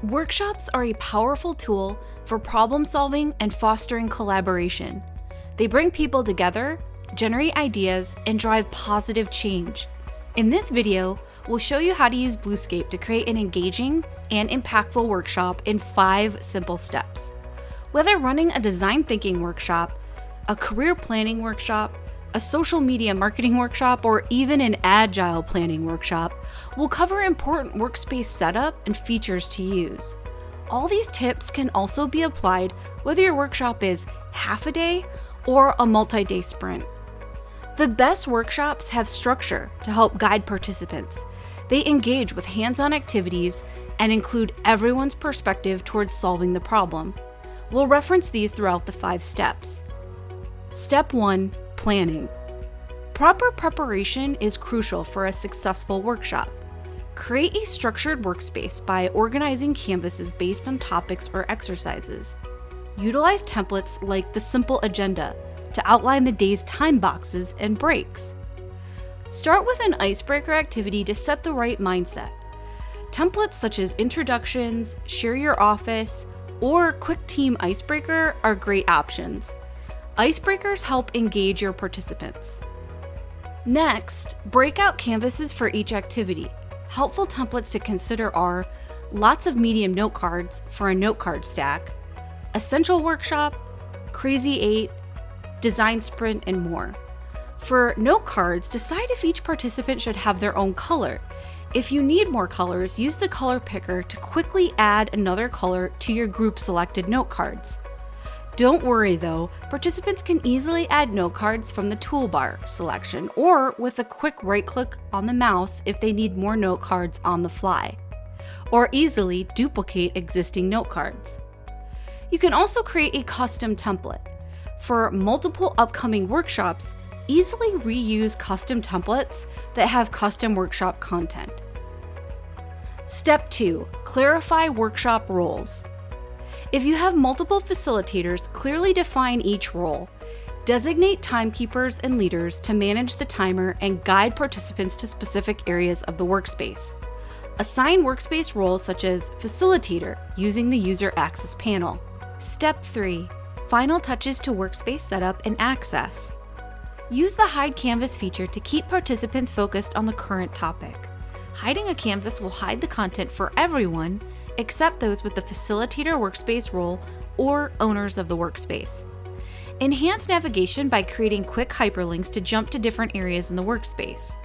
Workshops are a powerful tool for problem solving and fostering collaboration. They bring people together, generate ideas, and drive positive change. In this video, we'll show you how to use Bluescape to create an engaging and impactful workshop in 5 simple steps. Whether running a design thinking workshop, a career planning workshop, a social media marketing workshop, or even an agile planning workshop, we'll cover important workspace setup and features to use. All these tips can also be applied whether your workshop is half a day or a multi-day sprint. The best workshops have structure to help guide participants. They engage with hands-on activities and include everyone's perspective towards solving the problem. We'll reference these throughout the 5 steps. Step 1. Planning. Proper preparation is crucial for a successful workshop. Create a structured workspace by organizing canvases based on topics or exercises. Utilize templates like the simple agenda to outline the day's time boxes and breaks. Start with an icebreaker activity to set the right mindset. Templates such as introductions, share your office, or quick team icebreaker are great options. Icebreakers help engage your participants. Next, break out canvases for each activity. Helpful templates to consider are lots of medium note cards for a note card stack, essential workshop, crazy 8, design sprint, and more. For note cards, decide if each participant should have their own color. If you need more colors, use the color picker to quickly add another color to your group selected note cards. Don't worry though, participants can easily add note cards from the toolbar selection or with a quick right click on the mouse if they need more note cards on the fly, or easily duplicate existing note cards. You can also create a custom template. For multiple upcoming workshops, easily reuse custom templates that have custom workshop content. Step 2. Clarify workshop roles. If you have multiple facilitators, clearly define each role. Designate timekeepers and leaders to manage the timer and guide participants to specific areas of the workspace. Assign workspace roles such as facilitator using the user access panel. Step 3. Final touches to workspace setup and access. Use the Hide Canvas feature to keep participants focused on the current topic. Hiding a canvas will hide the content for everyone except those with the facilitator workspace role or owners of the workspace. Enhance navigation by creating quick hyperlinks to jump to different areas in the workspace.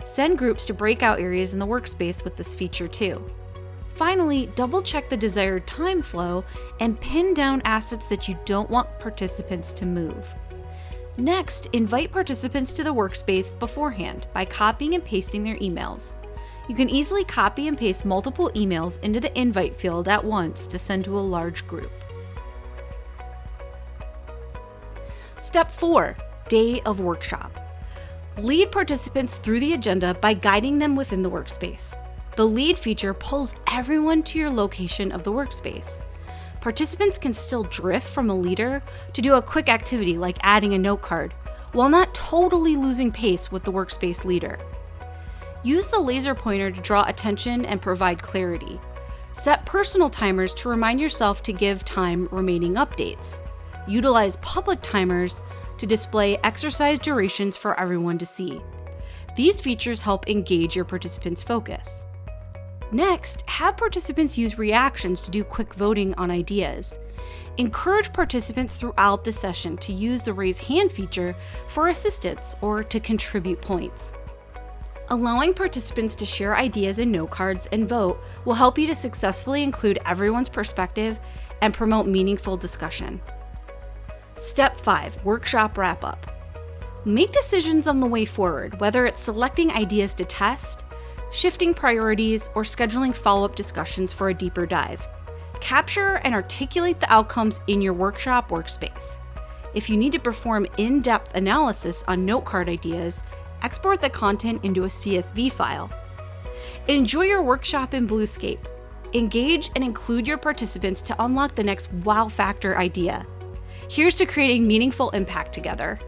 Send groups to breakout areas in the workspace with this feature too. Finally, double-check the desired time flow and pin down assets that you don't want participants to move. Next, invite participants to the workspace beforehand by copying and pasting their emails. You can easily copy and paste multiple emails into the invite field at once to send to a large group. Step 4. Day of workshop. Lead participants through the agenda by guiding them within the workspace. The lead feature pulls everyone to your location of the workspace. Participants can still drift from a leader to do a quick activity like adding a note card, while not totally losing pace with the workspace leader. Use the laser pointer to draw attention and provide clarity. Set personal timers to remind yourself to give time remaining updates. Utilize public timers to display exercise durations for everyone to see. These features help engage your participants' focus. Next, have participants use reactions to do quick voting on ideas. Encourage participants throughout the session to use the raise hand feature for assistance or to contribute points. Allowing participants to share ideas in note cards and vote will help you to successfully include everyone's perspective and promote meaningful discussion. Step 5. Workshop wrap-up. Make decisions on the way forward, whether it's selecting ideas to test, shifting priorities, or scheduling follow-up discussions for a deeper dive. Capture and articulate the outcomes in your workshop workspace. If you need to perform in-depth analysis on note card ideas, export the content into a CSV file. Enjoy your workshop in Bluescape. Engage and include your participants to unlock the next wow factor idea. Here's to creating meaningful impact together.